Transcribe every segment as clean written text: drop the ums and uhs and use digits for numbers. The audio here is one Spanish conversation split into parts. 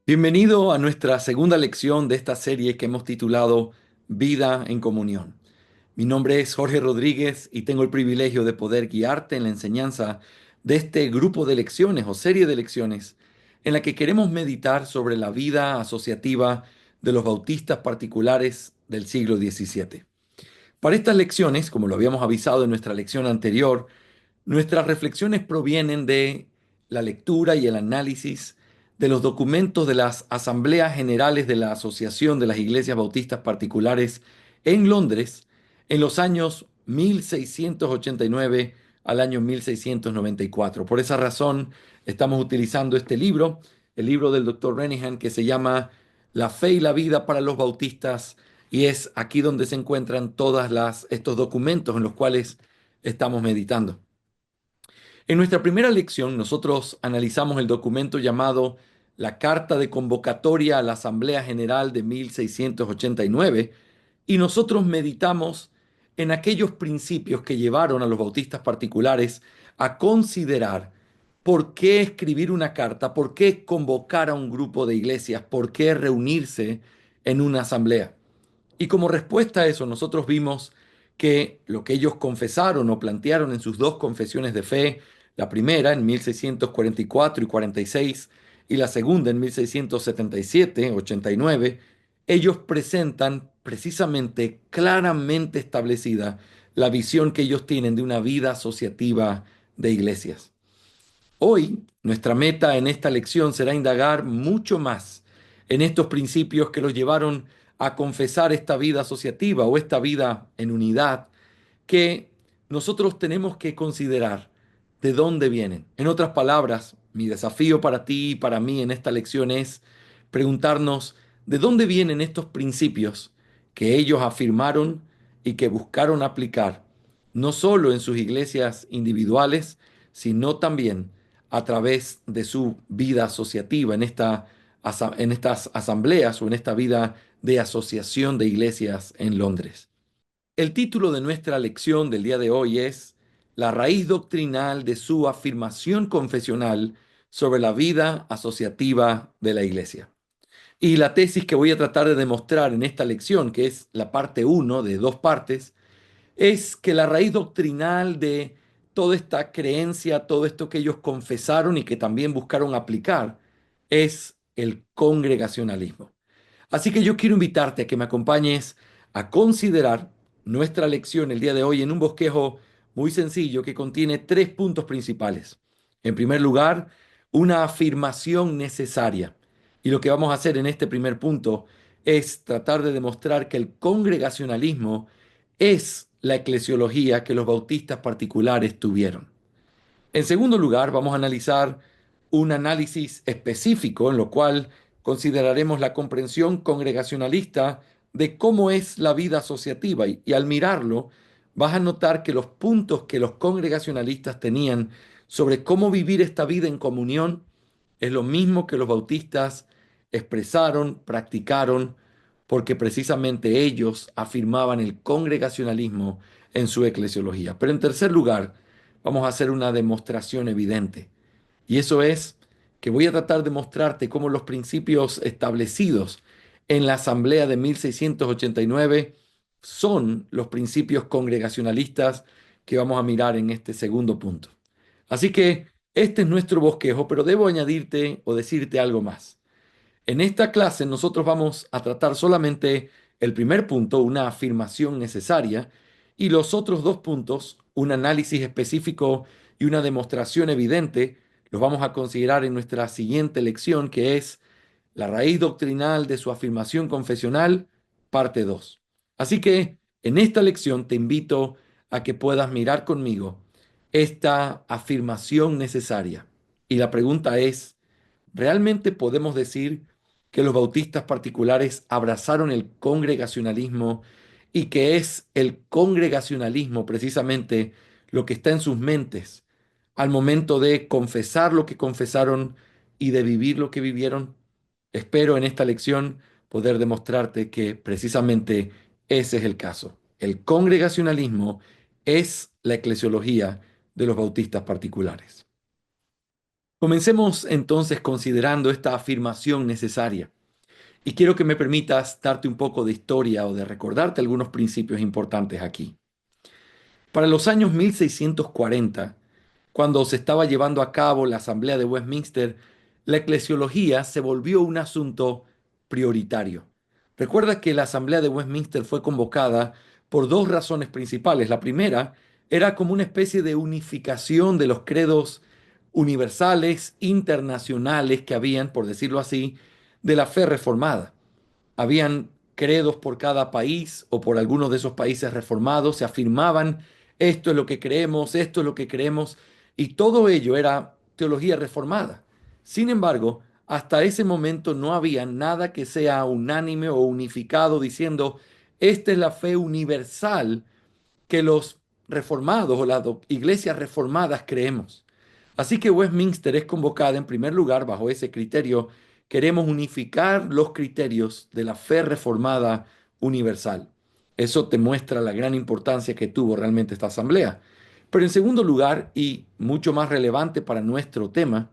Bienvenido a nuestra segunda lección de esta serie que hemos titulado Vida en Comunión. Mi nombre es Jorge Rodríguez y tengo el privilegio de poder guiarte en la enseñanza de este grupo de lecciones o serie de lecciones en la que queremos meditar sobre la vida asociativa de los bautistas particulares del siglo XVII. Para estas lecciones, como lo habíamos avisado en nuestra lección anterior, nuestras reflexiones provienen de la lectura y el análisis de los documentos de las Asambleas Generales de la Asociación de las Iglesias Bautistas Particulares en Londres en los años 1689 al año 1694. Por esa razón, estamos utilizando este libro, el libro del doctor Renihan, que se llama La fe y la vida para los bautistas, y es aquí donde se encuentran estos documentos en los cuales estamos meditando. En nuestra primera lección, nosotros analizamos el documento llamado la Carta de Convocatoria a la Asamblea General de 1689 y nosotros meditamos en aquellos principios que llevaron a los bautistas particulares a considerar por qué escribir una carta, por qué convocar a un grupo de iglesias, por qué reunirse en una asamblea. Y como respuesta a eso, nosotros vimos que lo que ellos confesaron o plantearon en sus dos confesiones de fe, la primera en 1644 y 46 y la segunda en 1677, 89, ellos presentan precisamente claramente establecida la visión que ellos tienen de una vida asociativa de iglesias. Hoy, nuestra meta en esta lección será indagar mucho más en estos principios que los llevaron a confesar esta vida asociativa o esta vida en unidad que nosotros tenemos que considerar de dónde vienen. En otras palabras, mi desafío para ti y para mí en esta lección es preguntarnos de dónde vienen estos principios que ellos afirmaron y que buscaron aplicar, no solo en sus iglesias individuales, sino también a través de su vida asociativa en estas asambleas o en esta vida de asociación de iglesias en Londres. El título de nuestra lección del día de hoy es La raíz doctrinal de su afirmación confesional sobre la vida asociativa de la Iglesia. Y la tesis que voy a tratar de demostrar en esta lección, que es la parte uno de dos partes, es que la raíz doctrinal de toda esta creencia, todo esto que ellos confesaron y que también buscaron aplicar, es el congregacionalismo. Así que yo quiero invitarte a que me acompañes a considerar nuestra lección el día de hoy en un bosquejo muy sencillo que contiene tres puntos principales. En primer lugar, una afirmación necesaria. Y lo que vamos a hacer en este primer punto es tratar de demostrar que el congregacionalismo es la eclesiología que los bautistas particulares tuvieron. En segundo lugar, vamos a analizar un análisis específico en lo cual consideraremos la comprensión congregacionalista de cómo es la vida asociativa y al mirarlo vas a notar que los puntos que los congregacionalistas tenían sobre cómo vivir esta vida en comunión es lo mismo que los bautistas expresaron, practicaron, porque precisamente ellos afirmaban el congregacionalismo en su eclesiología. Pero en tercer lugar, vamos a hacer una demostración evidente. Y eso es que voy a tratar de mostrarte cómo los principios establecidos en la Asamblea de 1689 son los principios congregacionalistas que vamos a mirar en este segundo punto. Así que este es nuestro bosquejo, pero debo añadirte o decirte algo más. En esta clase nosotros vamos a tratar solamente el primer punto, una afirmación necesaria, y los otros dos puntos, un análisis específico y una demostración evidente, los vamos a considerar en nuestra siguiente lección, que es la raíz doctrinal de su afirmación confesional, parte 2. Así que en esta lección te invito a que puedas mirar conmigo esta afirmación necesaria. Y la pregunta es, ¿realmente podemos decir que los bautistas particulares abrazaron el congregacionalismo y que es el congregacionalismo precisamente lo que está en sus mentes al momento de confesar lo que confesaron y de vivir lo que vivieron? Espero en esta lección poder demostrarte que precisamente ese es el caso. El congregacionalismo es la eclesiología de los bautistas particulares. Comencemos entonces considerando esta afirmación necesaria. Y quiero que me permitas darte un poco de historia o de recordarte algunos principios importantes aquí. Para los años 1640, cuando se estaba llevando a cabo la Asamblea de Westminster, la eclesiología se volvió un asunto prioritario. Recuerda que la Asamblea de Westminster fue convocada por dos razones principales. La primera era como una especie de unificación de los credos universales, internacionales que habían, por decirlo así, de la fe reformada. Habían credos por cada país o por algunos de esos países reformados, se afirmaban, esto es lo que creemos, esto es lo que creemos, y todo ello era teología reformada. Sin embargo, hasta ese momento no había nada que sea unánime o unificado diciendo, esta es la fe universal que los reformados o las iglesias reformadas creemos. Así que Westminster es convocada en primer lugar bajo ese criterio. Queremos unificar los criterios de la fe reformada universal. Eso te muestra la gran importancia que tuvo realmente esta asamblea. Pero en segundo lugar, y mucho más relevante para nuestro tema,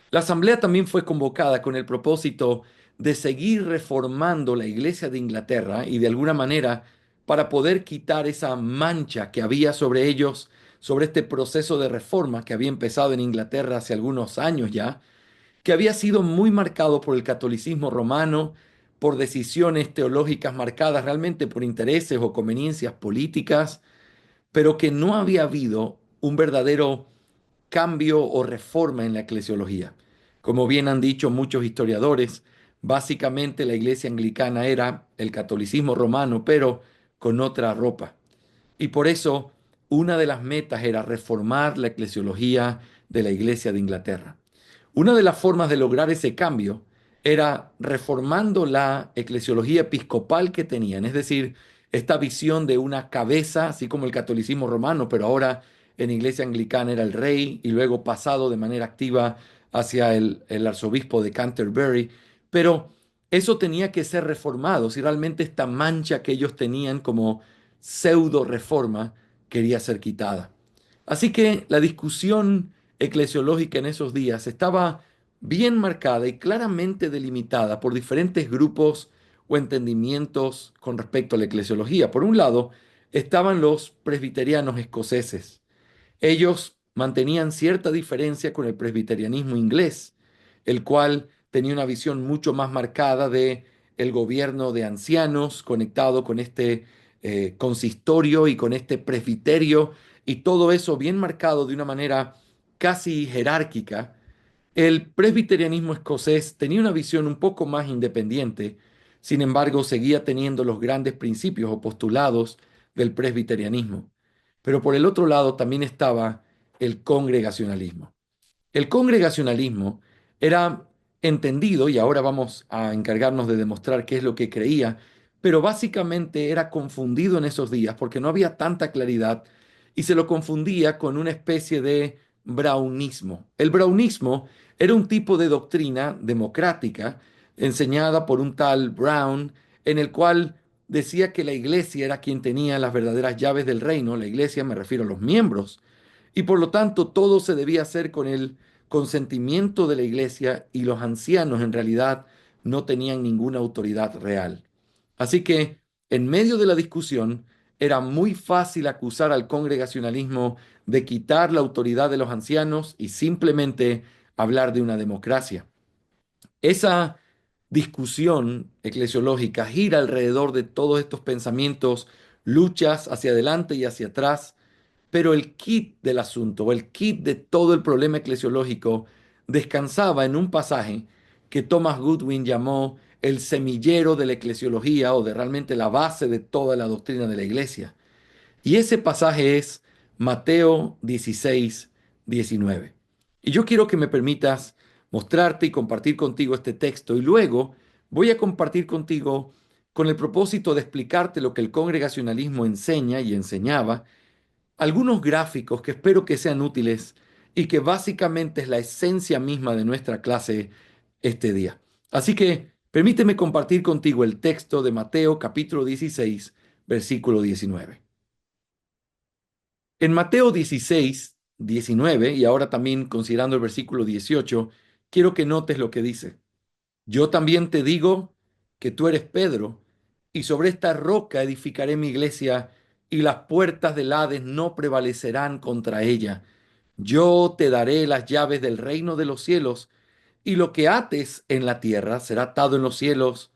la asamblea también fue convocada con el propósito de seguir reformando la Iglesia de Inglaterra y de alguna manera para poder quitar esa mancha que había sobre ellos, sobre este proceso de reforma que había empezado en Inglaterra hace algunos años ya, que había sido muy marcado por el catolicismo romano, por decisiones teológicas marcadas realmente por intereses o conveniencias políticas, pero que no había habido un verdadero cambio o reforma en la eclesiología. Como bien han dicho muchos historiadores, básicamente la iglesia anglicana era el catolicismo romano, pero con otra ropa. Y por eso una de las metas era reformar la eclesiología de la iglesia de Inglaterra. Una de las formas de lograr ese cambio era reformando la eclesiología episcopal que tenían, es decir, esta visión de una cabeza, así como el catolicismo romano, pero ahora en iglesia anglicana era el rey y luego pasado de manera activa hacia el arzobispo de Canterbury, pero eso tenía que ser reformado si realmente esta mancha que ellos tenían como pseudo reforma quería ser quitada. Así que la discusión eclesiológica en esos días estaba bien marcada y claramente delimitada por diferentes grupos o entendimientos con respecto a la eclesiología. Por un lado, estaban los presbiterianos escoceses. Ellos mantenían cierta diferencia con el presbiterianismo inglés, el cual tenía una visión mucho más marcada de el gobierno de ancianos conectado con este consistorio y con este presbiterio y todo eso bien marcado de una manera casi jerárquica. El presbiterianismo escocés tenía una visión un poco más independiente, sin embargo seguía teniendo los grandes principios o postulados del presbiterianismo. Pero por el otro lado también estaba el congregacionalismo. El congregacionalismo era entendido, y ahora vamos a encargarnos de demostrar qué es lo que creía, pero básicamente era confundido en esos días porque no había tanta claridad y se lo confundía con una especie de brownismo. El brownismo era un tipo de doctrina democrática enseñada por un tal Brown, en el cual decía que la iglesia era quien tenía las verdaderas llaves del reino. La iglesia, me refiero a los miembros, y por lo tanto todo se debía hacer con el consentimiento de la iglesia y los ancianos en realidad no tenían ninguna autoridad real. Así que en medio de la discusión era muy fácil acusar al congregacionalismo de quitar la autoridad de los ancianos y simplemente hablar de una democracia. Esa discusión eclesiológica gira alrededor de todos estos pensamientos, luchas hacia adelante y hacia atrás, pero el kit del asunto, o el kit de todo el problema eclesiológico, descansaba en un pasaje que Thomas Goodwin llamó el semillero de la eclesiología o de realmente la base de toda la doctrina de la iglesia. Y ese pasaje es Mateo 16, 19. Y yo quiero que me permitas mostrarte y compartir contigo este texto y luego voy a compartir contigo con el propósito de explicarte lo que el congregacionalismo enseña y enseñaba algunos gráficos que espero que sean útiles y que básicamente es la esencia misma de nuestra clase este día. Así que permíteme compartir contigo el texto de Mateo capítulo 16, versículo 19. En Mateo 16, 19, y ahora también considerando el versículo 18, quiero que notes lo que dice. Yo también te digo que tú eres Pedro, y sobre esta roca edificaré mi iglesia, y las puertas del Hades no prevalecerán contra ella. Yo te daré las llaves del reino de los cielos, y lo que ates en la tierra será atado en los cielos,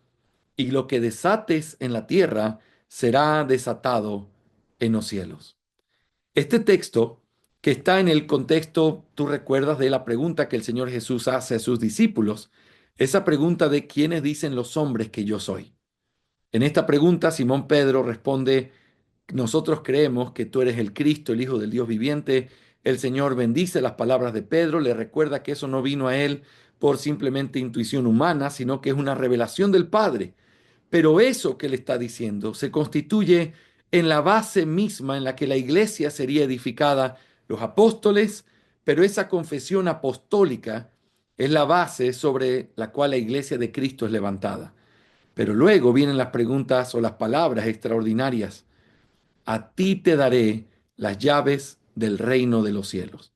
y lo que desates en la tierra será desatado en los cielos. Este texto, que está en el contexto, tú recuerdas de la pregunta que el Señor Jesús hace a sus discípulos, esa pregunta de quiénes dicen los hombres que yo soy. En esta pregunta, Simón Pedro responde, nosotros creemos que tú eres el Cristo, el Hijo del Dios viviente. El Señor bendice las palabras de Pedro, le recuerda que eso no vino a él por simplemente intuición humana, sino que es una revelación del Padre. Pero eso que le está diciendo se constituye en la base misma en la que la iglesia sería edificada, los apóstoles, pero esa confesión apostólica es la base sobre la cual la iglesia de Cristo es levantada. Pero luego vienen las preguntas o las palabras extraordinarias. A ti te daré las llaves del reino de los cielos.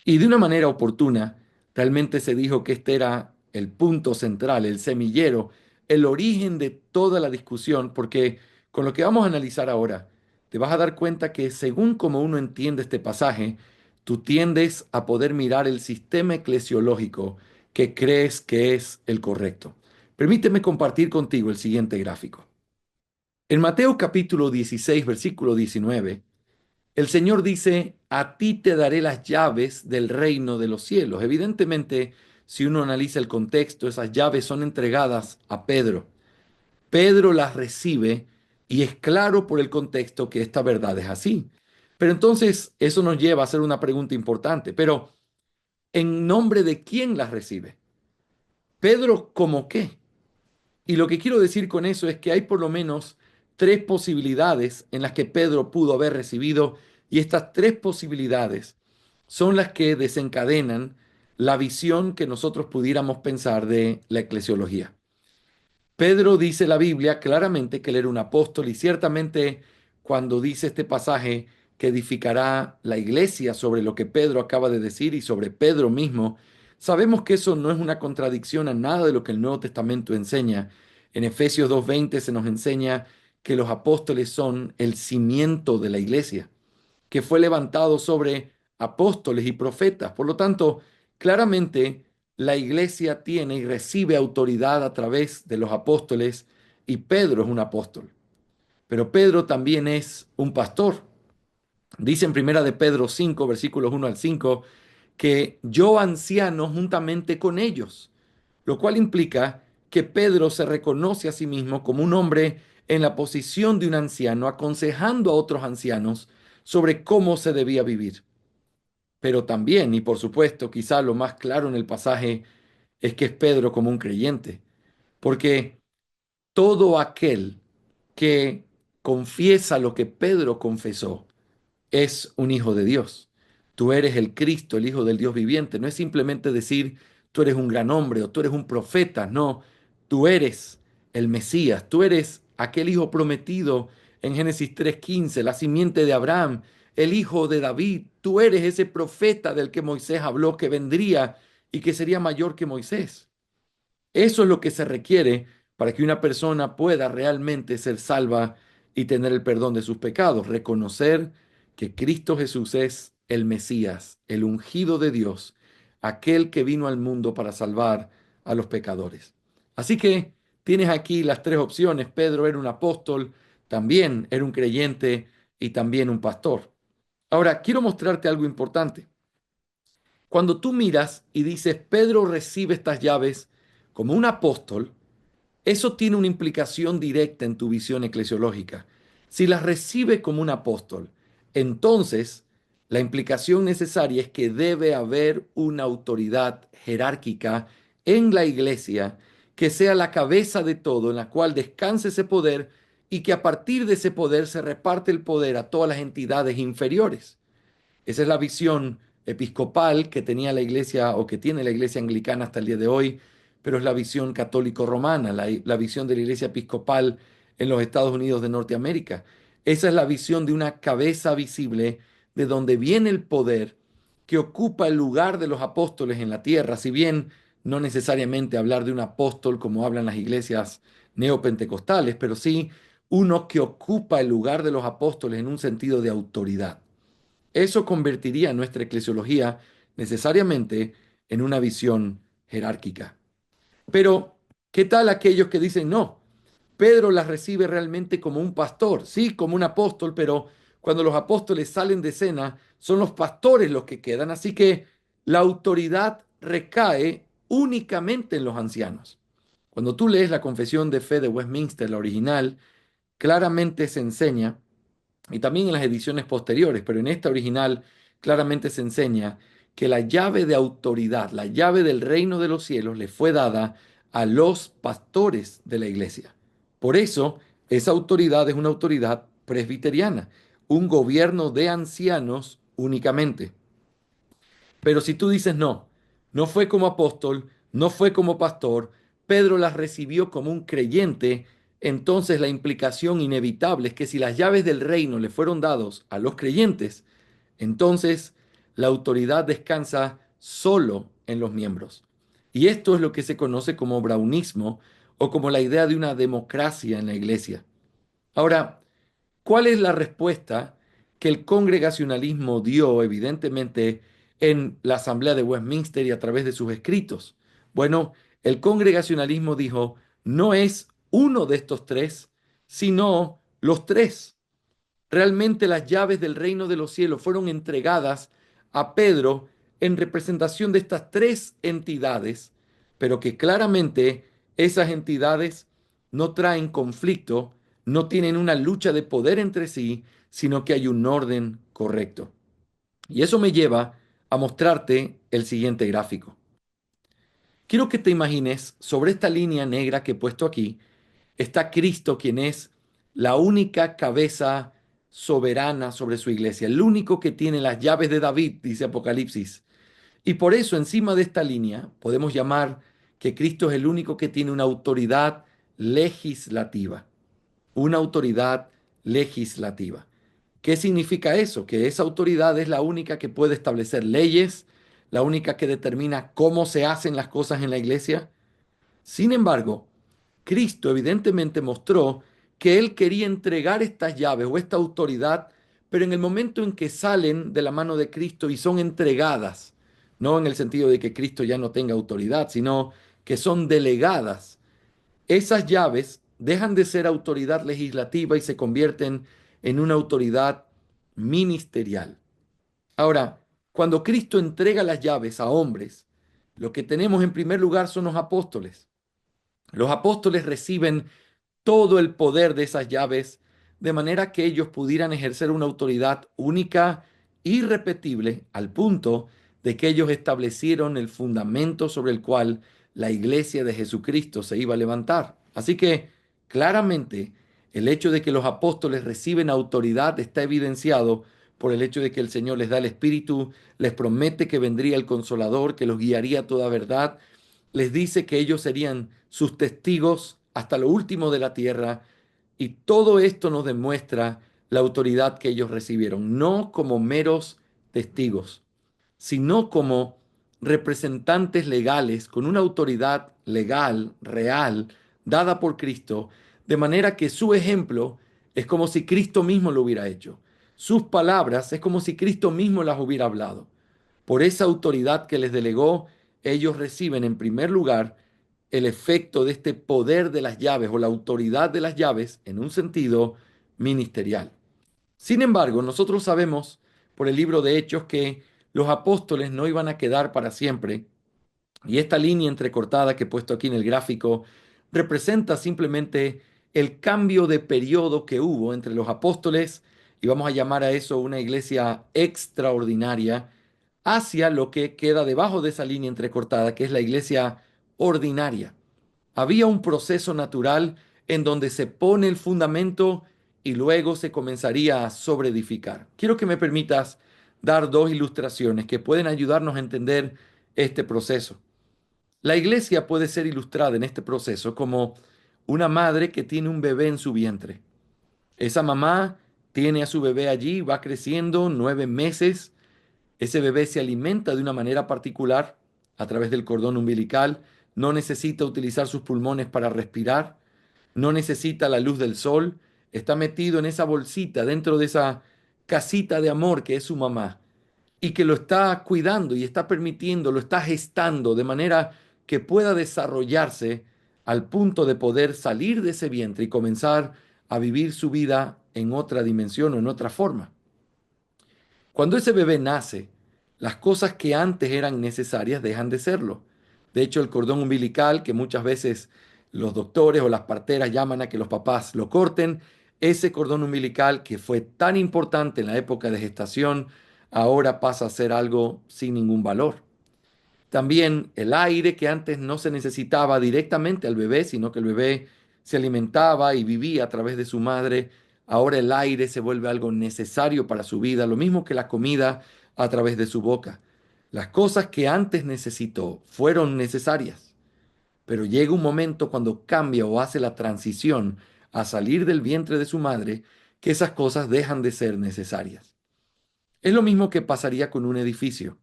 Y de una manera oportuna, realmente se dijo que este era el punto central, el semillero, el origen de toda la discusión, porque con lo que vamos a analizar ahora, te vas a dar cuenta que según como uno entiende este pasaje, tú tiendes a poder mirar el sistema eclesiológico que crees que es el correcto. Permíteme compartir contigo el siguiente gráfico. En Mateo capítulo 16, versículo 19, el Señor dice, a ti te daré las llaves del reino de los cielos. Evidentemente, si uno analiza el contexto, esas llaves son entregadas a Pedro. Pedro las recibe y es claro por el contexto que esta verdad es así. Pero entonces eso nos lleva a hacer una pregunta importante. Pero, ¿en nombre de quién las recibe? Pedro, ¿cómo qué? Y lo que quiero decir con eso es que hay por lo menos tres posibilidades en las que Pedro pudo haber recibido, y estas tres posibilidades son las que desencadenan la visión que nosotros pudiéramos pensar de la eclesiología. Pedro dice la Biblia claramente que él era un apóstol, y ciertamente cuando dice este pasaje que edificará la iglesia sobre lo que Pedro acaba de decir y sobre Pedro mismo, sabemos que eso no es una contradicción a nada de lo que el Nuevo Testamento enseña. En Efesios 2:20 se nos enseña que los apóstoles son el cimiento de la iglesia, que fue levantado sobre apóstoles y profetas. Por lo tanto, claramente la iglesia tiene y recibe autoridad a través de los apóstoles, y Pedro es un apóstol. Pero Pedro también es un pastor. Dice en Primera de Pedro 5, versículos 1 al 5, que yo anciano juntamente con ellos, lo cual implica que Pedro se reconoce a sí mismo como un hombre en la posición de un anciano, aconsejando a otros ancianos sobre cómo se debía vivir. Pero también, y por supuesto, quizá lo más claro en el pasaje es que es Pedro como un creyente, porque todo aquel que confiesa lo que Pedro confesó, es un hijo de Dios. Tú eres el Cristo, el Hijo del Dios viviente. No es simplemente decir tú eres un gran hombre o tú eres un profeta. No, tú eres el Mesías. Tú eres aquel hijo prometido en Génesis 3:15, la simiente de Abraham, el hijo de David. Tú eres ese profeta del que Moisés habló que vendría y que sería mayor que Moisés. Eso es lo que se requiere para que una persona pueda realmente ser salva y tener el perdón de sus pecados. Reconocer que Cristo Jesús es el Mesías, el ungido de Dios, aquel que vino al mundo para salvar a los pecadores. Así que tienes aquí las tres opciones. Pedro era un apóstol, también era un creyente y también un pastor. Ahora, quiero mostrarte algo importante. Cuando tú miras y dices, Pedro recibe estas llaves como un apóstol, eso tiene una implicación directa en tu visión eclesiológica. Si las recibe como un apóstol, entonces la implicación necesaria es que debe haber una autoridad jerárquica en la iglesia que sea la cabeza de todo, en la cual descanse ese poder y que a partir de ese poder se reparte el poder a todas las entidades inferiores. Esa es la visión episcopal que tenía la iglesia o que tiene la iglesia anglicana hasta el día de hoy, pero es la visión católico-romana, la visión de la iglesia episcopal en los Estados Unidos de Norteamérica. Esa es la visión de una cabeza visible de donde viene el poder que ocupa el lugar de los apóstoles en la tierra, si bien no necesariamente hablar de un apóstol como hablan las iglesias neopentecostales, pero sí uno que ocupa el lugar de los apóstoles en un sentido de autoridad. Eso convertiría nuestra eclesiología necesariamente en una visión jerárquica. Pero, ¿qué tal aquellos que dicen no? Pedro las recibe realmente como un pastor, sí, como un apóstol, pero cuando los apóstoles salen de escena, son los pastores los que quedan, así que la autoridad recae únicamente en los ancianos. Cuando tú lees la Confesión de Fe de Westminster, la original, claramente se enseña, y también en las ediciones posteriores, pero en esta original claramente se enseña que la llave de autoridad, la llave del reino de los cielos le fue dada a los pastores de la iglesia. Por eso, esa autoridad es una autoridad presbiteriana, un gobierno de ancianos únicamente. Pero si tú dices no, no fue como apóstol, no fue como pastor, Pedro las recibió como un creyente, entonces la implicación inevitable es que si las llaves del reino le fueron dados a los creyentes, entonces la autoridad descansa solo en los miembros. Y esto es lo que se conoce como brownismo o como la idea de una democracia en la iglesia. Ahora, ¿cuál es la respuesta que el congregacionalismo dio evidentemente en la Asamblea de Westminster y a través de sus escritos? Bueno, el congregacionalismo dijo, no es uno de estos tres, sino los tres. Realmente las llaves del reino de los cielos fueron entregadas a Pedro en representación de estas tres entidades, pero que claramente esas entidades no traen conflicto, no tienen una lucha de poder entre sí, sino que hay un orden correcto. Y eso me lleva a mostrarte el siguiente gráfico. Quiero que te imagines sobre esta línea negra que he puesto aquí, está Cristo, quien es la única cabeza soberana sobre su iglesia, el único que tiene las llaves de David, dice Apocalipsis. Y por eso encima de esta línea podemos llamar que Cristo es el único que tiene una autoridad legislativa, una autoridad legislativa. ¿Qué significa eso? Que esa autoridad es la única que puede establecer leyes, la única que determina cómo se hacen las cosas en la iglesia. Sin embargo, Cristo evidentemente mostró que él quería entregar estas llaves o esta autoridad, pero en el momento en que salen de la mano de Cristo y son entregadas, no en el sentido de que Cristo ya no tenga autoridad, sino que son delegadas, esas llaves dejan de ser autoridad legislativa y se convierten en una autoridad ministerial. Ahora, cuando Cristo entrega las llaves a hombres, lo que tenemos en primer lugar son los apóstoles. Los apóstoles reciben todo el poder de esas llaves, de manera que ellos pudieran ejercer una autoridad única, irrepetible, al punto de que ellos establecieron el fundamento sobre el cual la iglesia de Jesucristo se iba a levantar. Así que claramente el hecho de que los apóstoles reciben autoridad está evidenciado por el hecho de que el Señor les da el Espíritu, les promete que vendría el Consolador, que los guiaría a toda verdad, les dice que ellos serían sus testigos hasta lo último de la tierra, y todo esto nos demuestra la autoridad que ellos recibieron, no como meros testigos, sino como representantes legales con una autoridad legal, real, dada por Cristo, de manera que su ejemplo es como si Cristo mismo lo hubiera hecho. Sus palabras es como si Cristo mismo las hubiera hablado. Por esa autoridad que les delegó, ellos reciben en primer lugar el efecto de este poder de las llaves o la autoridad de las llaves en un sentido ministerial. Sin embargo, nosotros sabemos por el libro de Hechos que los apóstoles no iban a quedar para siempre, y esta línea entrecortada que he puesto aquí en el gráfico representa simplemente el cambio de periodo que hubo entre los apóstoles, y vamos a llamar a eso una iglesia extraordinaria, hacia lo que queda debajo de esa línea entrecortada, que es la iglesia ordinaria. Había un proceso natural en donde se pone el fundamento y luego se comenzaría a sobreedificar. Quiero que me permitas dar dos ilustraciones que pueden ayudarnos a entender este proceso. La iglesia puede ser ilustrada en este proceso como una madre que tiene un bebé en su vientre. Esa mamá tiene a su bebé allí, va creciendo 9 meses, Ese bebé se alimenta de una manera particular a través del cordón umbilical, no necesita utilizar sus pulmones para respirar, no necesita la luz del sol, está metido en esa bolsita dentro de esa casita de amor que es su mamá y que lo está cuidando y está permitiendo, lo está gestando de manera que pueda desarrollarse al punto de poder salir de ese vientre y comenzar a vivir su vida en otra dimensión o en otra forma. Cuando ese bebé nace, las cosas que antes eran necesarias dejan de serlo. De hecho, el cordón umbilical, que muchas veces los doctores o las parteras llaman a que los papás lo corten, ese cordón umbilical que fue tan importante en la época de gestación, ahora pasa a ser algo sin ningún valor. También el aire que antes no se necesitaba directamente al bebé, sino que el bebé se alimentaba y vivía a través de su madre. Ahora el aire se vuelve algo necesario para su vida, lo mismo que la comida a través de su boca. Las cosas que antes necesitó fueron necesarias, pero llega un momento cuando cambia o hace la transición a salir del vientre de su madre que esas cosas dejan de ser necesarias. Es lo mismo que pasaría con un edificio.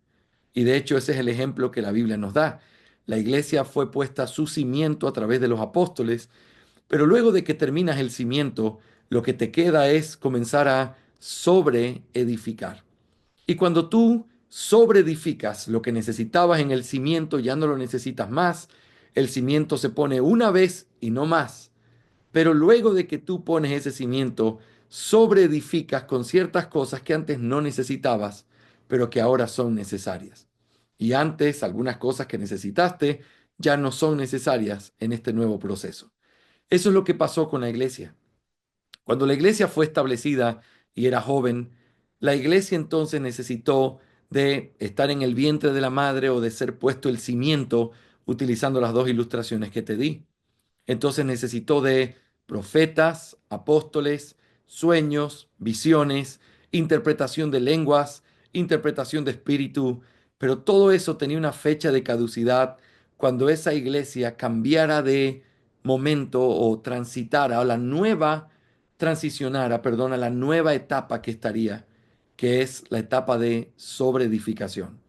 Y de hecho ese es el ejemplo que la Biblia nos da. La iglesia fue puesta a su cimiento a través de los apóstoles, pero luego de que terminas el cimiento, lo que te queda es comenzar a sobreedificar. Y cuando tú sobreedificas lo que necesitabas en el cimiento, ya no lo necesitas más. El cimiento se pone una vez y no más. Pero luego de que tú pones ese cimiento, sobreedificas con ciertas cosas que antes no necesitabas, pero que ahora son necesarias. Y antes algunas cosas que necesitaste ya no son necesarias en este nuevo proceso. Eso es lo que pasó con la iglesia. Cuando la iglesia fue establecida y era joven, la iglesia entonces necesitó de estar en el vientre de la madre o de ser puesto el cimiento utilizando las dos ilustraciones que te di. Entonces necesitó de profetas, apóstoles, sueños, visiones, interpretación de lenguas, interpretación de espíritu, pero todo eso tenía una fecha de caducidad cuando esa iglesia cambiara de momento o transitara a la nueva, transicionara, perdón, a la nueva etapa que estaría, que es la etapa de sobreedificación.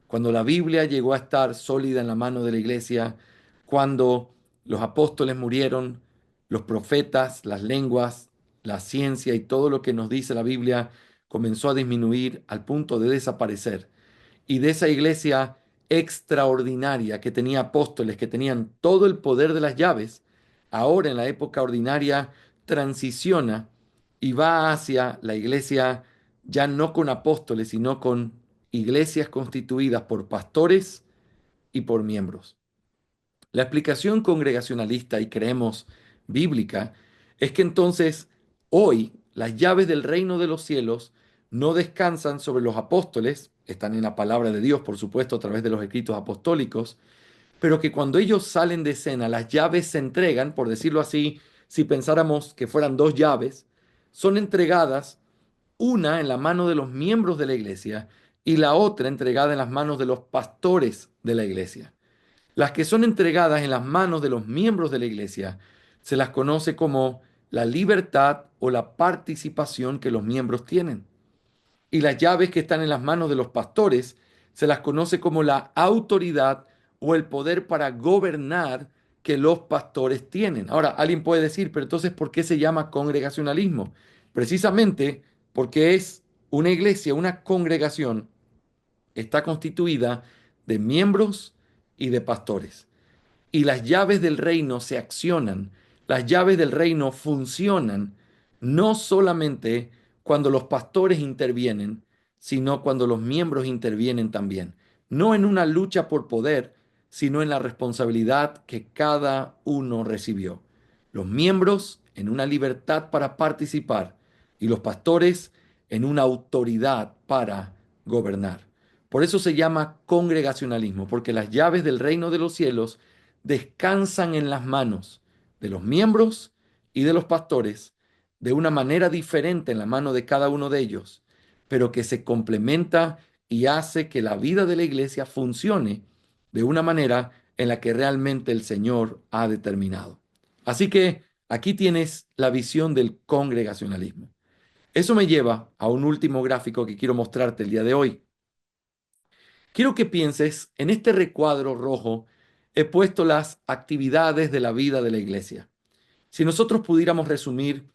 Cuando la Biblia llegó a estar sólida en la mano de la iglesia, cuando los apóstoles murieron, los profetas, las lenguas, la ciencia y todo lo que nos dice la Biblia comenzó a disminuir al punto de desaparecer. Y de esa iglesia extraordinaria que tenía apóstoles, que tenían todo el poder de las llaves, ahora en la época ordinaria transiciona y va hacia la iglesia ya no con apóstoles, sino con iglesias constituidas por pastores y por miembros. La explicación congregacionalista y creemos bíblica es que entonces hoy las llaves del reino de los cielos no descansan sobre los apóstoles, están en la palabra de Dios, por supuesto, a través de los escritos apostólicos, pero que cuando ellos salen de escena, las llaves se entregan, por decirlo así, si pensáramos que fueran dos llaves, son entregadas una en la mano de los miembros de la iglesia y la otra entregada en las manos de los pastores de la iglesia. Las que son entregadas en las manos de los miembros de la iglesia se las conoce como la libertad o la participación que los miembros tienen. Y las llaves que están en las manos de los pastores se las conoce como la autoridad o el poder para gobernar que los pastores tienen. Ahora, alguien puede decir, pero entonces, ¿por qué se llama congregacionalismo? Precisamente porque es una iglesia, una congregación, está constituida de miembros y de pastores y las llaves del reino se accionan, las llaves del reino funcionan, no solamente cuando los pastores intervienen, sino cuando los miembros intervienen también. No en una lucha por poder, sino en la responsabilidad que cada uno recibió. Los miembros en una libertad para participar y los pastores en una autoridad para gobernar. Por eso se llama congregacionalismo, porque las llaves del reino de los cielos descansan en las manos de los miembros y de los pastores de una manera diferente en la mano de cada uno de ellos, pero que se complementa y hace que la vida de la iglesia funcione de una manera en la que realmente el Señor ha determinado. Así que aquí tienes la visión del congregacionalismo. Eso me lleva a un último gráfico que quiero mostrarte el día de hoy. Quiero que pienses, en este recuadro rojo he puesto las actividades de la vida de la iglesia. Si nosotros pudiéramos resumir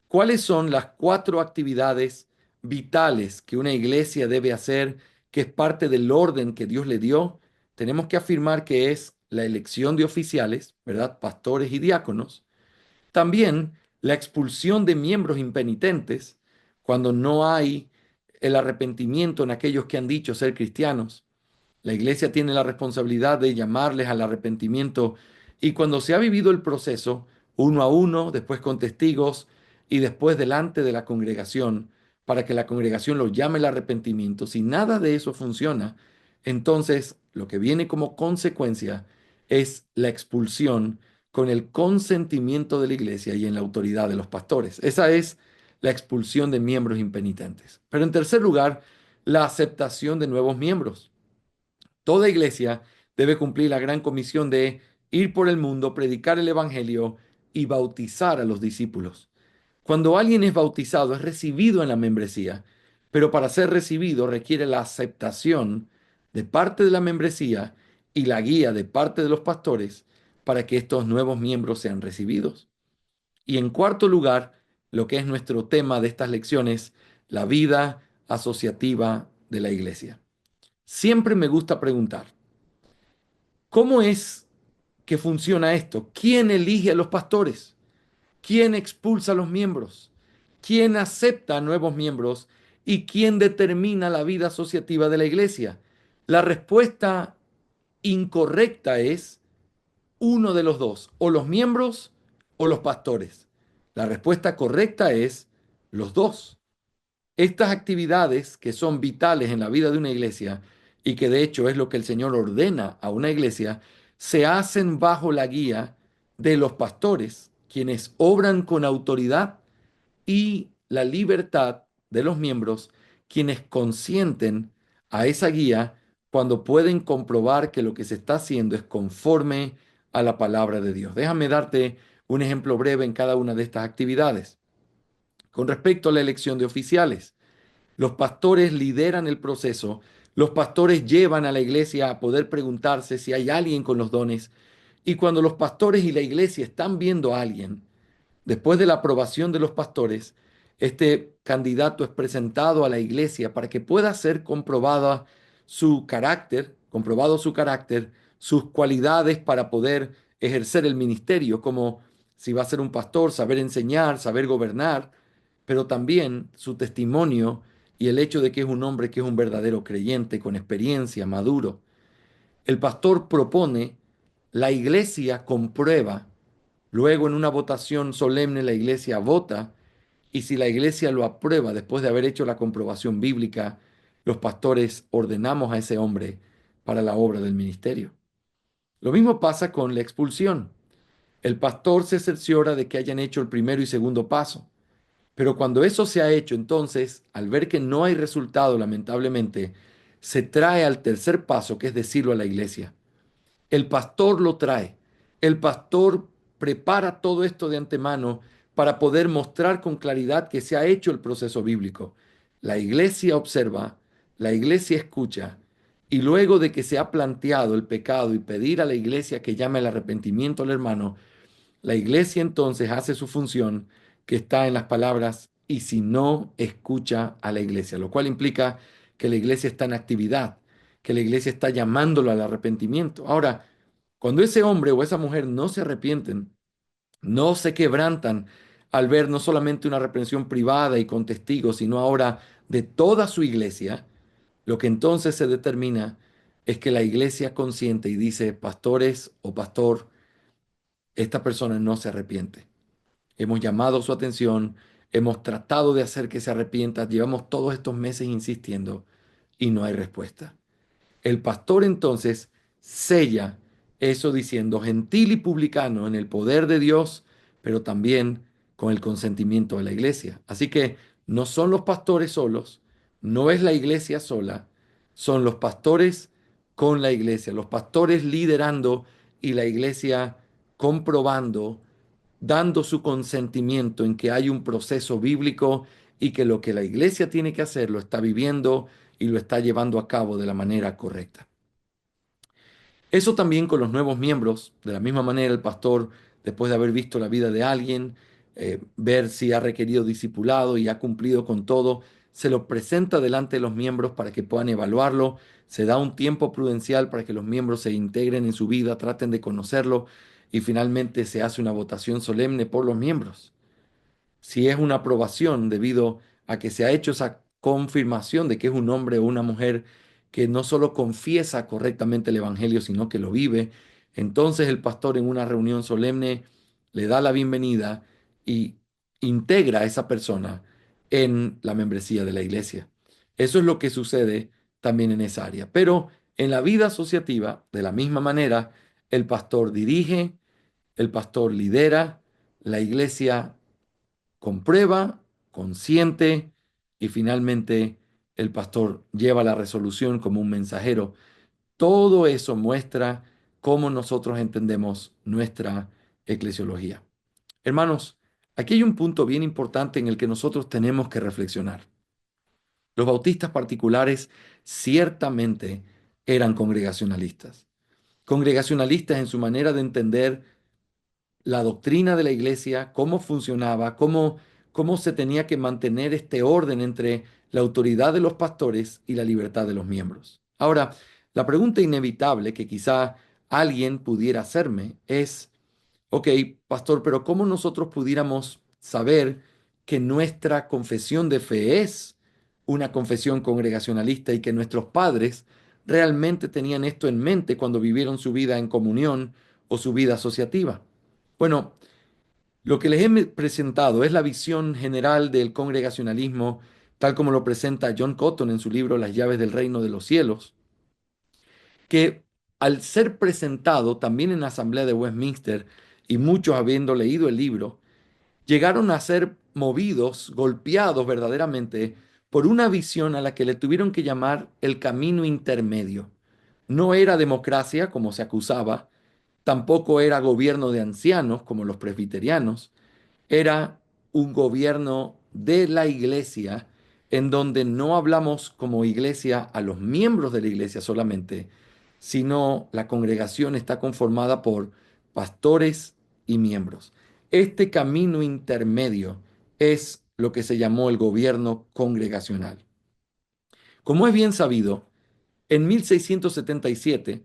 cuáles son las 4 actividades vitales que una iglesia debe hacer, que es parte del orden que Dios le dio, tenemos que afirmar que es la elección de oficiales, ¿verdad? Pastores y diáconos. También la expulsión de miembros impenitentes cuando no hay el arrepentimiento en aquellos que han dicho ser cristianos. La iglesia tiene la responsabilidad de llamarles al arrepentimiento y cuando se ha vivido el proceso, uno a uno, después con testigos y después delante de la congregación, para que la congregación lo llame al arrepentimiento, si nada de eso funciona, entonces lo que viene como consecuencia es la expulsión con el consentimiento de la iglesia y en la autoridad de los pastores. Esa es la expulsión de miembros impenitentes. Pero en tercer lugar, la aceptación de nuevos miembros. Toda iglesia debe cumplir la gran comisión de ir por el mundo, predicar el evangelio y bautizar a los discípulos. Cuando alguien es bautizado, es recibido en la membresía, pero para ser recibido requiere la aceptación de parte de la membresía y la guía de parte de los pastores para que estos nuevos miembros sean recibidos. Y en cuarto lugar, lo que es nuestro tema de estas lecciones, la vida asociativa de la iglesia. Siempre me gusta preguntar, ¿cómo es que funciona esto? ¿Quién elige a los pastores? ¿Quién expulsa a los miembros? ¿Quién acepta a nuevos miembros? ¿Y quién determina la vida asociativa de la iglesia? La respuesta incorrecta es uno de los dos, o los miembros o los pastores. La respuesta correcta es los dos. Estas actividades que son vitales en la vida de una iglesia y que de hecho es lo que el Señor ordena a una iglesia, se hacen bajo la guía de los pastores, quienes obran con autoridad y la libertad de los miembros, quienes consienten a esa guía cuando pueden comprobar que lo que se está haciendo es conforme a la palabra de Dios. Déjame darte un ejemplo breve en cada una de estas actividades. Con respecto a la elección de oficiales, los pastores lideran el proceso. Los pastores llevan a la iglesia a poder preguntarse si hay alguien con los dones. Y cuando los pastores y la iglesia están viendo a alguien, después de la aprobación de los pastores, este candidato es presentado a la iglesia para que pueda ser comprobado su carácter, sus cualidades para poder ejercer el ministerio, como si va a ser un pastor, saber enseñar, saber gobernar, pero también su testimonio y el hecho de que es un hombre que es un verdadero creyente, con experiencia, maduro. El pastor propone, la iglesia comprueba, luego en una votación solemne la iglesia vota y si la iglesia lo aprueba después de haber hecho la comprobación bíblica, los pastores ordenamos a ese hombre para la obra del ministerio. Lo mismo pasa con la expulsión. El pastor se cerciora de que hayan hecho el primero y segundo paso. Pero cuando eso se ha hecho, entonces, al ver que no hay resultado, lamentablemente, se trae al tercer paso, que es decirlo a la iglesia. El pastor lo trae. El pastor prepara todo esto de antemano para poder mostrar con claridad que se ha hecho el proceso bíblico. La iglesia observa, la iglesia escucha, y luego de que se ha planteado el pecado y pedir a la iglesia que llame al arrepentimiento al hermano, la iglesia entonces hace su función que está en las palabras y si no escucha a la iglesia, lo cual implica que la iglesia está en actividad, que la iglesia está llamándolo al arrepentimiento. Ahora, cuando ese hombre o esa mujer no se arrepienten, no se quebrantan al ver no solamente una reprensión privada y con testigos, sino ahora de toda su iglesia, lo que entonces se determina es que la iglesia consiente y dice, pastores o pastor, esta persona no se arrepiente. Hemos llamado su atención, hemos tratado de hacer que se arrepienta, llevamos todos estos meses insistiendo y no hay respuesta. El pastor entonces sella eso diciendo gentil y publicano en el poder de Dios, pero también con el consentimiento de la iglesia. Así que no son los pastores solos, no es la iglesia sola, son los pastores con la iglesia, los pastores liderando y la iglesia comprobando, dando su consentimiento en que hay un proceso bíblico y que lo que la iglesia tiene que hacer lo está viviendo y lo está llevando a cabo de la manera correcta. Eso también con los nuevos miembros. De la misma manera, el pastor, después de haber visto la vida de alguien, ver si ha requerido discipulado y ha cumplido con todo, se lo presenta delante de los miembros para que puedan evaluarlo. Se da un tiempo prudencial para que los miembros se integren en su vida, traten de conocerlo y finalmente se hace una votación solemne por los miembros. Si es una aprobación debido a que se ha hecho esa confirmación de que es un hombre o una mujer que no solo confiesa correctamente el Evangelio, sino que lo vive, entonces el pastor en una reunión solemne le da la bienvenida y integra a esa persona en la membresía de la iglesia. Eso es lo que sucede también en esa área. Pero en la vida asociativa, de la misma manera, el pastor dirige, el pastor lidera, la iglesia comprueba, consiente y finalmente el pastor lleva la resolución como un mensajero. Todo eso muestra cómo nosotros entendemos nuestra eclesiología. Hermanos, aquí hay un punto bien importante en el que nosotros tenemos que reflexionar. Los bautistas particulares ciertamente eran congregacionalistas. Congregacionalistas en su manera de entender la doctrina de la iglesia, cómo funcionaba, cómo se tenía que mantener este orden entre la autoridad de los pastores y la libertad de los miembros. Ahora, la pregunta inevitable que quizá alguien pudiera hacerme es, ok, pastor, pero ¿cómo nosotros pudiéramos saber que nuestra confesión de fe es una confesión congregacionalista y que nuestros padres realmente tenían esto en mente cuando vivieron su vida en comunión o su vida asociativa? Bueno, lo que les he presentado es la visión general del congregacionalismo, tal como lo presenta John Cotton en su libro Las llaves del reino de los cielos, que al ser presentado también en la Asamblea de Westminster y muchos habiendo leído el libro, llegaron a ser movidos, golpeados verdaderamente por una visión a la que le tuvieron que llamar el camino intermedio. No era democracia, como se acusaba, tampoco era gobierno de ancianos, como los presbiterianos, era un gobierno de la iglesia en donde no hablamos como iglesia a los miembros de la iglesia solamente, sino la congregación está conformada por pastores y miembros. Este camino intermedio es lo que se llamó el gobierno congregacional. Como es bien sabido, en 1677,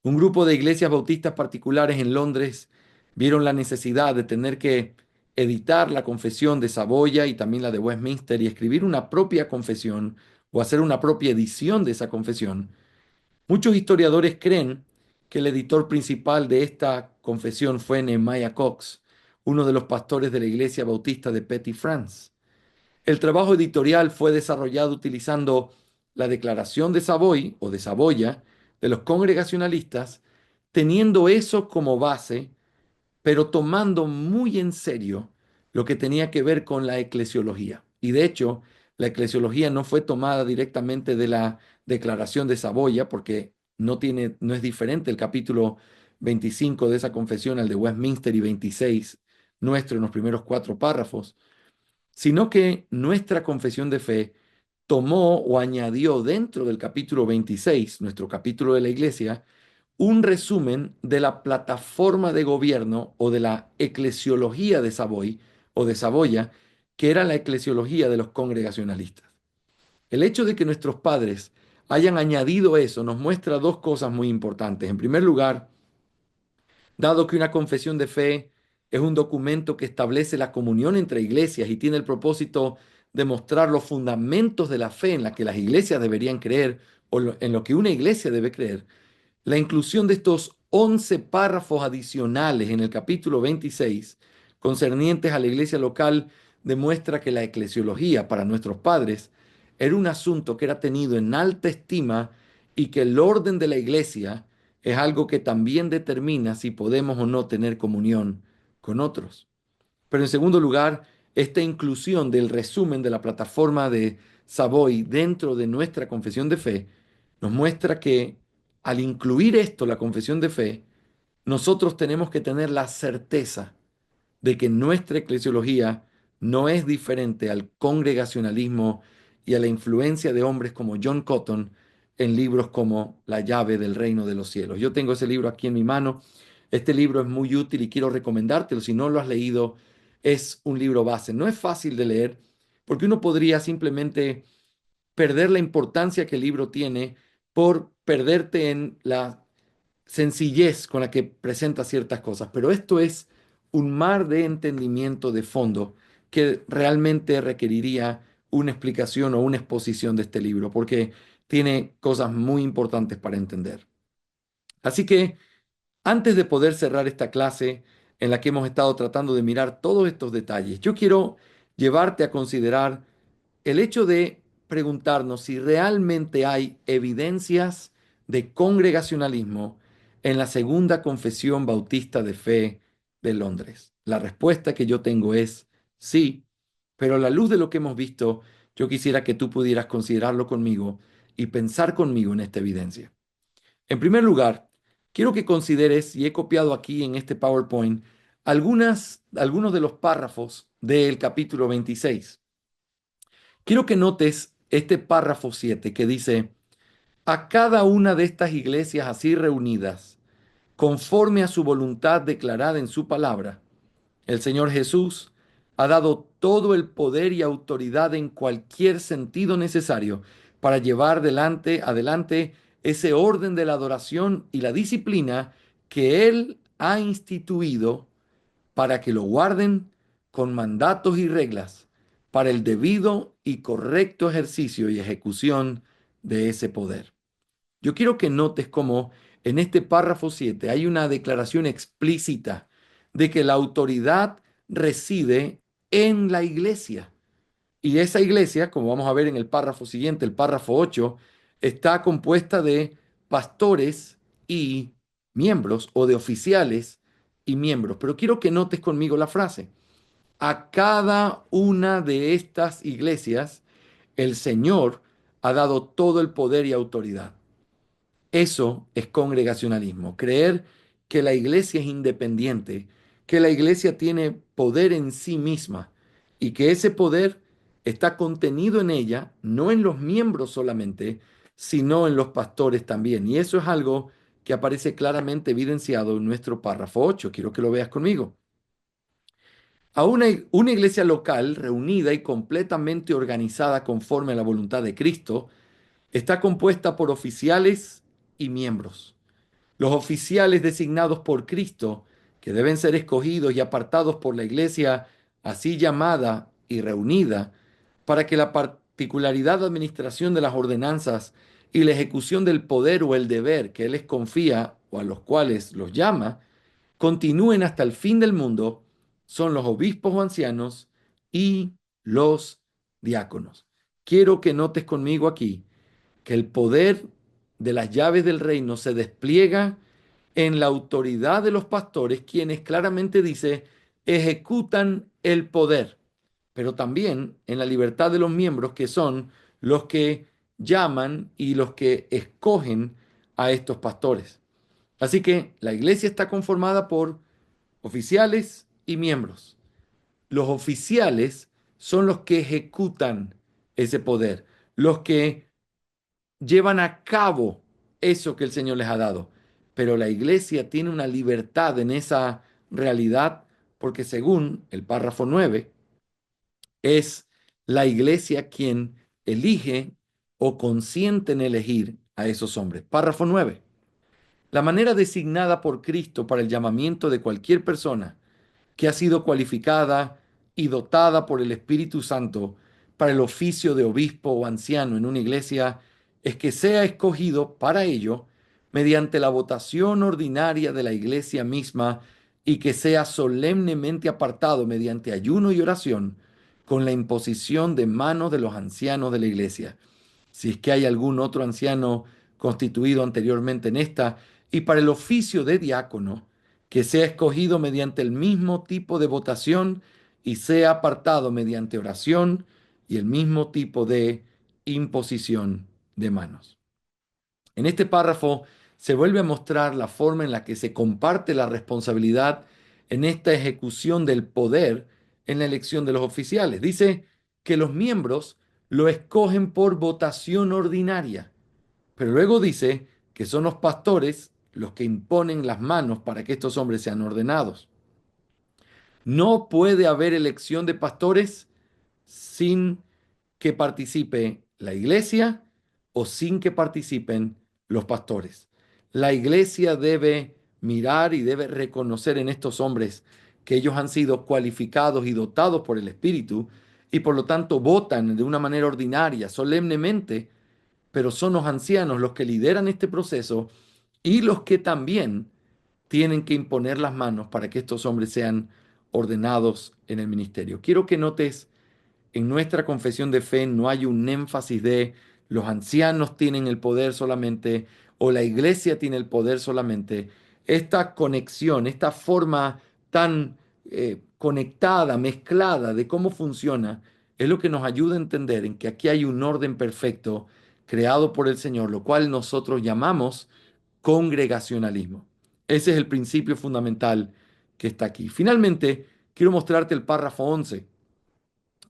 un grupo de iglesias bautistas particulares en Londres vieron la necesidad de tener que editar la confesión de Saboya y también la de Westminster y escribir una propia confesión o hacer una propia edición de esa confesión. Muchos historiadores creen que el editor principal de esta confesión fue Nehemiah Cox, uno de los pastores de la iglesia bautista de Petty France. El trabajo editorial fue desarrollado utilizando la Declaración de Savoy o de Saboya de los congregacionalistas, teniendo eso como base, pero tomando muy en serio lo que tenía que ver con la eclesiología. Y de hecho, la eclesiología no fue tomada directamente de la Declaración de Saboya, porque no es diferente el capítulo 25 de esa confesión al de Westminster y 26 nuestro en los primeros 4 párrafos, sino que nuestra confesión de fe tomó o añadió dentro del capítulo 26, nuestro capítulo de la iglesia, un resumen de la plataforma de gobierno o de la eclesiología de Savoy o de Saboya, que era la eclesiología de los congregacionalistas. El hecho de que nuestros padres hayan añadido eso nos muestra dos cosas muy importantes. En primer lugar, dado que una confesión de fe es un documento que establece la comunión entre iglesias y tiene el propósito de mostrar los fundamentos de la fe en la que las iglesias deberían creer o en lo que una iglesia debe creer, la inclusión de estos 11 párrafos adicionales en el capítulo 26 concernientes a la iglesia local demuestra que la eclesiología para nuestros padres era un asunto que era tenido en alta estima y que el orden de la iglesia es algo que también determina si podemos o no tener comunión con otros. Pero en segundo lugar, esta inclusión del resumen de la plataforma de Savoy dentro de nuestra confesión de fe nos muestra que al incluir esto, la confesión de fe, nosotros tenemos que tener la certeza de que nuestra eclesiología no es diferente al congregacionalismo y a la influencia de hombres como John Cotton en libros como La llave del reino de los cielos. Yo tengo ese libro aquí en mi mano. Este libro es muy útil y quiero recomendártelo. Si no lo has leído, es un libro base. No es fácil de leer porque uno podría simplemente perder la importancia que el libro tiene por perderte en la sencillez con la que presenta ciertas cosas, pero esto es un mar de entendimiento de fondo que realmente requeriría una explicación o una exposición de este libro, porque tiene cosas muy importantes para entender. Así que antes de poder cerrar esta clase en la que hemos estado tratando de mirar todos estos detalles, yo quiero llevarte a considerar el hecho de preguntarnos si realmente hay evidencias de congregacionalismo en la Segunda Confesión Bautista de Fe de Londres. La respuesta que yo tengo es sí, pero a la luz de lo que hemos visto, yo quisiera que tú pudieras considerarlo conmigo y pensar conmigo en esta evidencia. En primer lugar, quiero que consideres, y he copiado aquí en este PowerPoint, algunos de los párrafos del capítulo 26. Quiero que notes este párrafo 7 que dice, a cada una de estas iglesias así reunidas, conforme a su voluntad declarada en su palabra, el Señor Jesús ha dado todo el poder y autoridad en cualquier sentido necesario para llevar adelante ese orden de la adoración y la disciplina que Él ha instituido para que lo guarden con mandatos y reglas para el debido y correcto ejercicio y ejecución de ese poder. Yo quiero que notes cómo en este párrafo 7 hay una declaración explícita de que la autoridad reside en la iglesia. Y esa iglesia, como vamos a ver en el párrafo siguiente, el párrafo 8, está compuesta de pastores y miembros o de oficiales y miembros. Pero quiero que notes conmigo la frase. A cada una de estas iglesias, el Señor ha dado todo el poder y autoridad. Eso es congregacionalismo, creer que la iglesia es independiente, que la iglesia tiene poder en sí misma y que ese poder está contenido en ella, no en los miembros solamente, sino en los pastores también. Y eso es algo que aparece claramente evidenciado en nuestro párrafo 8. Quiero que lo veas conmigo. A una iglesia local reunida y completamente organizada conforme a la voluntad de Cristo está compuesta por oficiales y miembros. Los oficiales designados por Cristo, que deben ser escogidos y apartados por la iglesia así llamada y reunida, para que la particularidad de administración de las ordenanzas y la ejecución del poder o el deber que Él les confía o a los cuales los llama, continúen hasta el fin del mundo, son los obispos o ancianos y los diáconos. Quiero que notes conmigo aquí que el poder de las llaves del reino se despliega en la autoridad de los pastores, quienes claramente dice, ejecutan el poder, pero también en la libertad de los miembros, que son los que llaman y los que escogen a estos pastores. Así que la iglesia está conformada por oficiales y miembros. Los oficiales son los que ejecutan ese poder, los que llevan a cabo eso que el Señor les ha dado. Pero la iglesia tiene una libertad en esa realidad porque según el párrafo 9 es la iglesia quien elige o consiente en elegir a esos hombres. Párrafo 9. La manera designada por Cristo para el llamamiento de cualquier persona que ha sido cualificada y dotada por el Espíritu Santo para el oficio de obispo o anciano en una iglesia es que sea escogido para ello mediante la votación ordinaria de la iglesia misma y que sea solemnemente apartado mediante ayuno y oración con la imposición de manos de los ancianos de la iglesia, si es que hay algún otro anciano constituido anteriormente en esta, y para el oficio de diácono, que sea escogido mediante el mismo tipo de votación y sea apartado mediante oración y el mismo tipo de imposición de manos. En este párrafo se vuelve a mostrar la forma en la que se comparte la responsabilidad en esta ejecución del poder en la elección de los oficiales. Dice que los miembros lo escogen por votación ordinaria. Pero luego dice que son los pastores los que imponen las manos para que estos hombres sean ordenados. No puede haber elección de pastores sin que participe la iglesia o sin que participen los pastores. La iglesia debe mirar y debe reconocer en estos hombres que ellos han sido cualificados y dotados por el Espíritu y por lo tanto votan de una manera ordinaria, solemnemente, pero son los ancianos los que lideran este proceso y los que también tienen que imponer las manos para que estos hombres sean ordenados en el ministerio. Quiero que notes en nuestra confesión de fe no hay un énfasis de los ancianos tienen el poder solamente o la iglesia tiene el poder solamente. Esta conexión, esta forma tan conectada, mezclada de cómo funciona, es lo que nos ayuda a entender en que aquí hay un orden perfecto creado por el Señor, lo cual nosotros llamamos congregacionalismo. Ese es el principio fundamental que está aquí. Finalmente, quiero mostrarte el párrafo 11.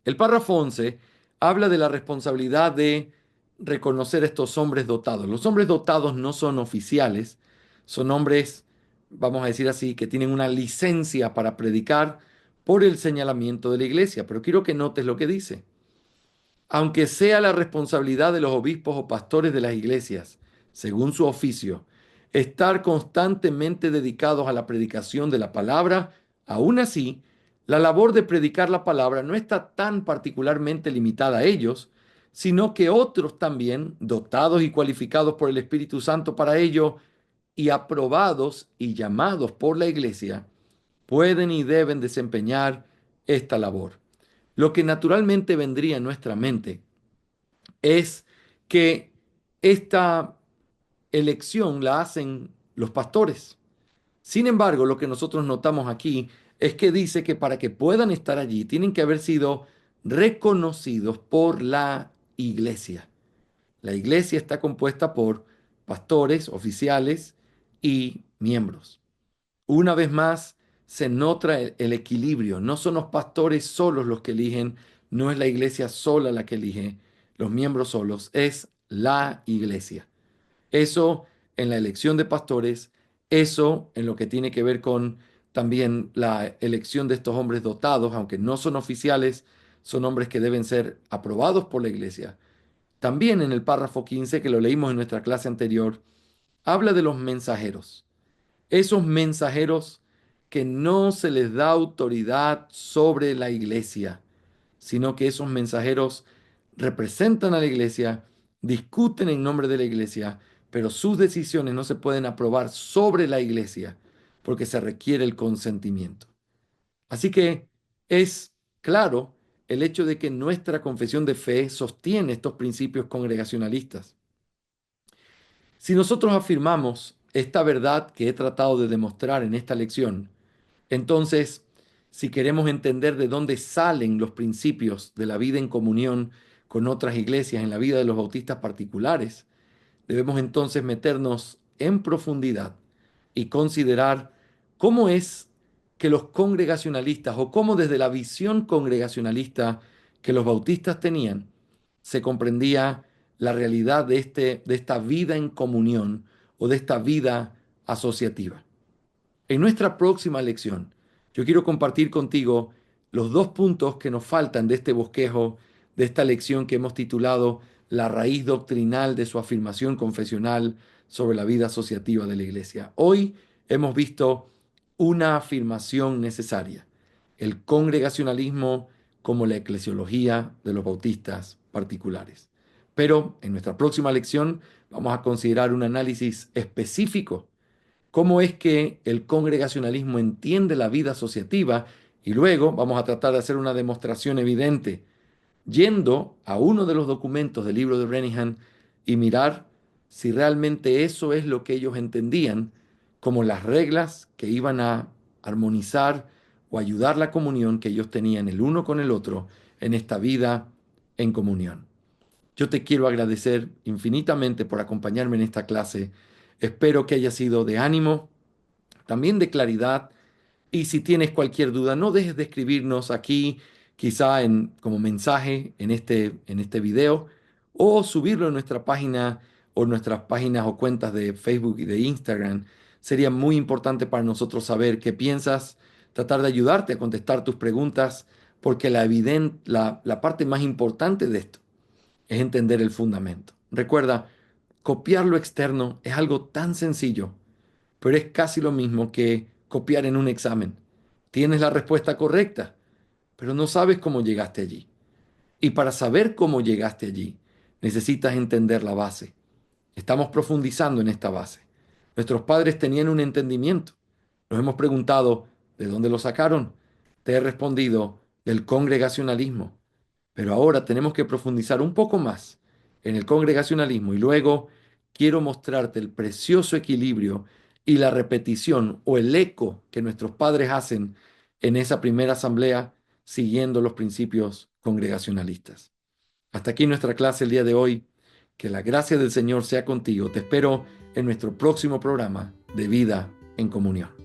El párrafo 11 habla de la responsabilidad de reconocer a estos hombres dotados. Los hombres dotados no son oficiales, son hombres, vamos a decir así, que tienen una licencia para predicar por el señalamiento de la iglesia. Pero quiero que notes lo que dice. Aunque sea la responsabilidad de los obispos o pastores de las iglesias, según su oficio, estar constantemente dedicados a la predicación de la palabra, aún así, la labor de predicar la palabra no está tan particularmente limitada a ellos, sino que otros también, dotados y cualificados por el Espíritu Santo para ello, y aprobados y llamados por la iglesia, pueden y deben desempeñar esta labor. Lo que naturalmente vendría en nuestra mente es que esta elección la hacen los pastores. Sin embargo, lo que nosotros notamos aquí es que dice que para que puedan estar allí tienen que haber sido reconocidos por la iglesia. La iglesia está compuesta por pastores, oficiales y miembros. Una vez más, se nota el equilibrio. No son los pastores solos los que eligen, no es la iglesia sola la que elige, los miembros solos, es la iglesia. Eso en la elección de pastores, eso en lo que tiene que ver con también la elección de estos hombres dotados, aunque no son oficiales, son hombres que deben ser aprobados por la iglesia. También en el párrafo 15, que lo leímos en nuestra clase anterior, habla de los mensajeros. Esos mensajeros que no se les da autoridad sobre la iglesia, sino que esos mensajeros representan a la iglesia, discuten en nombre de la iglesia, pero sus decisiones no se pueden aprobar sobre la iglesia porque se requiere el consentimiento. Así que es claro el hecho de que nuestra confesión de fe sostiene estos principios congregacionalistas. Si nosotros afirmamos esta verdad que he tratado de demostrar en esta lección, entonces, si queremos entender de dónde salen los principios de la vida en comunión con otras iglesias en la vida de los bautistas particulares, debemos entonces meternos en profundidad y considerar cómo es que los congregacionalistas o cómo desde la visión congregacionalista que los bautistas tenían, se comprendía la realidad de esta vida en comunión o de esta vida asociativa. En nuestra próxima lección, yo quiero compartir contigo los dos puntos que nos faltan de este bosquejo, de esta lección que hemos titulado La raíz doctrinal de su afirmación confesional sobre la vida asociativa de la Iglesia. Hoy hemos visto una afirmación necesaria, el congregacionalismo como la eclesiología de los bautistas particulares. Pero en nuestra próxima lección vamos a considerar un análisis específico cómo es que el congregacionalismo entiende la vida asociativa y luego vamos a tratar de hacer una demostración evidente yendo a uno de los documentos del libro de Renihan y mirar si realmente eso es lo que ellos entendían como las reglas que iban a armonizar o ayudar la comunión que ellos tenían el uno con el otro en esta vida en comunión. Yo te quiero agradecer infinitamente por acompañarme en esta clase. Espero que haya sido de ánimo, también de claridad. Y si tienes cualquier duda, no dejes de escribirnos aquí quizá como mensaje en este video, o subirlo en nuestra página o nuestras páginas o cuentas de Facebook y de Instagram. Sería muy importante para nosotros saber qué piensas, tratar de ayudarte a contestar tus preguntas, porque la parte más importante de esto es entender el fundamento. Recuerda, copiar lo externo es algo tan sencillo, pero es casi lo mismo que copiar en un examen. Tienes la respuesta correcta, pero no sabes cómo llegaste allí. Y para saber cómo llegaste allí, necesitas entender la base. Estamos profundizando en esta base. Nuestros padres tenían un entendimiento. Nos hemos preguntado, ¿de dónde lo sacaron? Te he respondido, del congregacionalismo. Pero ahora tenemos que profundizar un poco más en el congregacionalismo y luego quiero mostrarte el precioso equilibrio y la repetición o el eco que nuestros padres hacen en esa primera asamblea siguiendo los principios congregacionalistas. Hasta aquí nuestra clase el día de hoy. Que la gracia del Señor sea contigo. Te espero en nuestro próximo programa de Vida en Comunión.